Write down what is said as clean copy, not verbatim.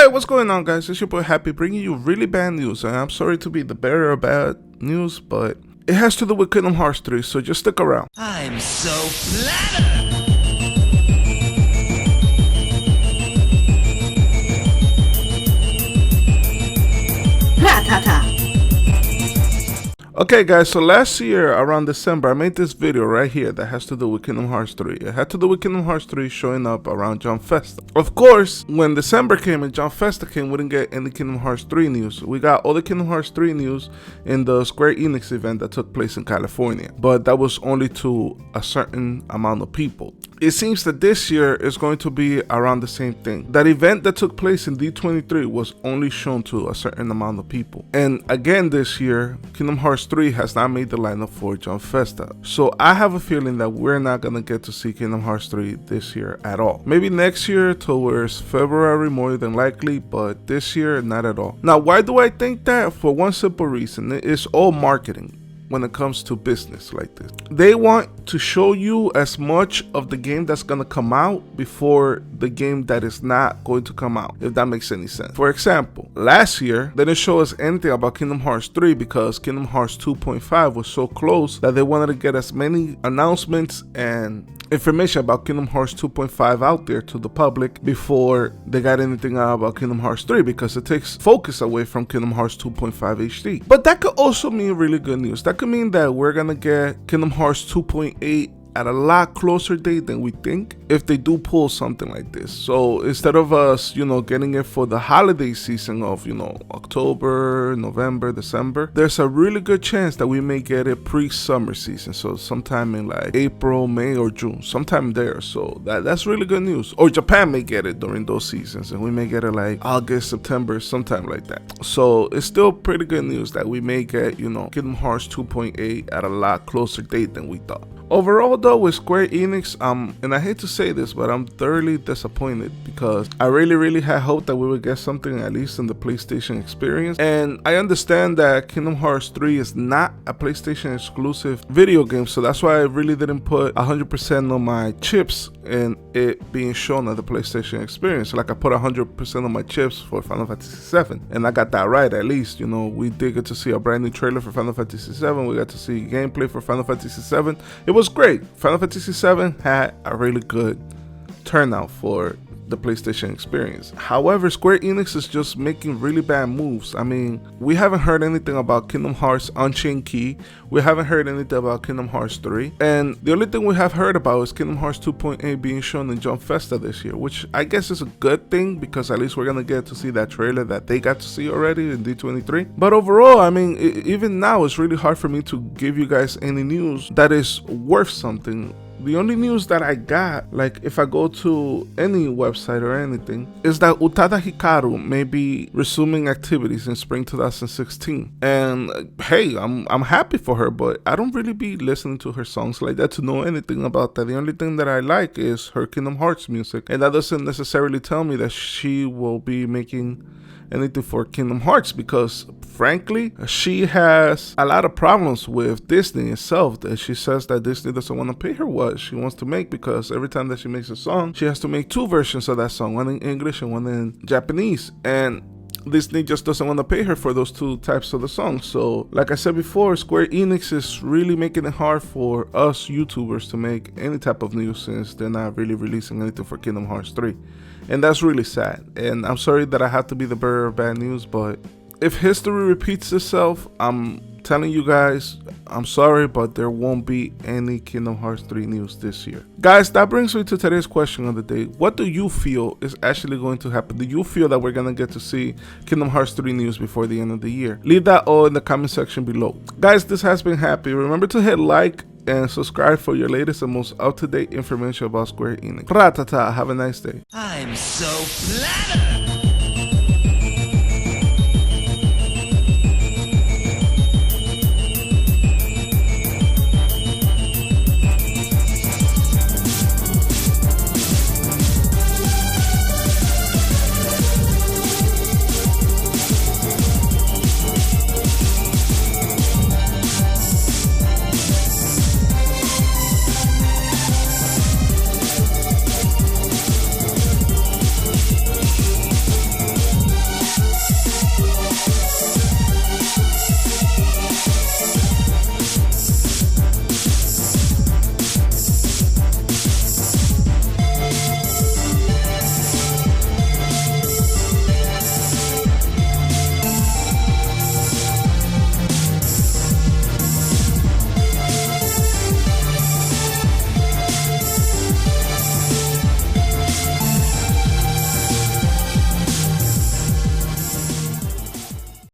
Hey, what's going on, guys? It's your boy Happy, bringing you really bad news. And I'm sorry to be the bearer of bad news, but it has to do with Kingdom Hearts 3, so just stick around. I'm so flattered! Okay, guys, so last year around December, I made this video right here that has to do with Kingdom Hearts 3. It had to do with Kingdom Hearts 3 showing up around Jump Festa. Of course, when December came and Jump Festa came, we didn't get any Kingdom Hearts 3 news. We got all the Kingdom Hearts 3 news in the Square Enix event that took place in California, but that was only to a certain amount of people. It seems that this year is going to be around the same thing. That event that took place in D23 was only shown to a certain amount of people. And again this year, Kingdom Hearts 3 has not made the lineup for Jump Festa. So I have a feeling that we're not going to get to see Kingdom Hearts 3 this year at all. Maybe next year towards February more than likely, but this year not at all. Now, why do I think that? For one simple reason, it's all marketing. When it comes to business like this, they want to show you as much of the game that's going to come out before the game that is not going to come out, if that makes any sense. For example, last year they didn't show us anything about Kingdom Hearts 3 because Kingdom Hearts 2.5 was so close that they wanted to get as many announcements and information about Kingdom Hearts 2.5 out there to the public before they got anything out about Kingdom Hearts 3, because it takes focus away from Kingdom Hearts 2.5 HD. But that could also mean really good news. That could mean that we're gonna get Kingdom Hearts 2.8 at a lot closer date than we think if they do pull something like this. So instead of us, getting it for the holiday season of, October, November, December, there's a really good chance that we may get it pre-summer season. So sometime in like April, May, or June, sometime there. So that's really good news. Or Japan may get it during those seasons, and we may get it like August, September, sometime like that. So it's still pretty good news that we may get, Kingdom Hearts 2.8 at a lot closer date than we thought. Overall though, with Square Enix, and I hate to say this, but I'm thoroughly disappointed because I really had hoped that we would get something at least in the PlayStation experience. And I understand that Kingdom Hearts 3 is not a PlayStation exclusive video game, so that's why I really didn't put 100% of my chips in it being shown at the PlayStation experience. Like I put 100% of my chips for Final Fantasy VII, and I got that right at least. We did get to see a brand new trailer for Final Fantasy VII. We got to see gameplay for Final Fantasy VII. It was great. Final Fantasy VII had a really good turnout for the PlayStation experience. However, Square Enix is just making really bad moves. I mean, we haven't heard anything about Kingdom Hearts Unchained Key. We haven't heard anything about Kingdom Hearts 3. And the only thing we have heard about is Kingdom Hearts 2.8 being shown in Jump Festa this year, which I guess is a good thing because at least we're gonna get to see that trailer that they got to see already in D23. But overall, I mean, even now it's really hard for me to give you guys any news that is worth something. The only news that I got, like if I go to any website or anything, is that Utada Hikaru may be resuming activities in spring 2016. And hey, I'm happy for her, but I don't really be listening to her songs like that to know anything about that. The only thing that I like is her Kingdom Hearts music, and that doesn't necessarily tell me that she will be making anything for Kingdom Hearts, because frankly she has a lot of problems with Disney itself. That she says that Disney doesn't want to pay her what she wants to make, because every time that she makes a song she has to make two versions of that song, one in English and one in Japanese, and Disney just doesn't want to pay her for those two types of the songs. So like I said before, Square Enix is really making it hard for us YouTubers to make any type of news, since they're not really releasing anything for Kingdom Hearts 3. And that's really sad. And I'm sorry that I have to be the bearer of bad news, but if history repeats itself, I'm telling you guys, I'm sorry, but there won't be any Kingdom Hearts 3 news this year. Guys, that brings me to today's question of the day. What do you feel is actually going to happen? Do you feel that we're going to get to see Kingdom Hearts 3 news before the end of the year? Leave that all in the comment section below. Guys, this has been Happy. Remember to hit like and subscribe for your latest and most up-to-date information about Square Enix. Ratata, have a nice day. I'm so flattered!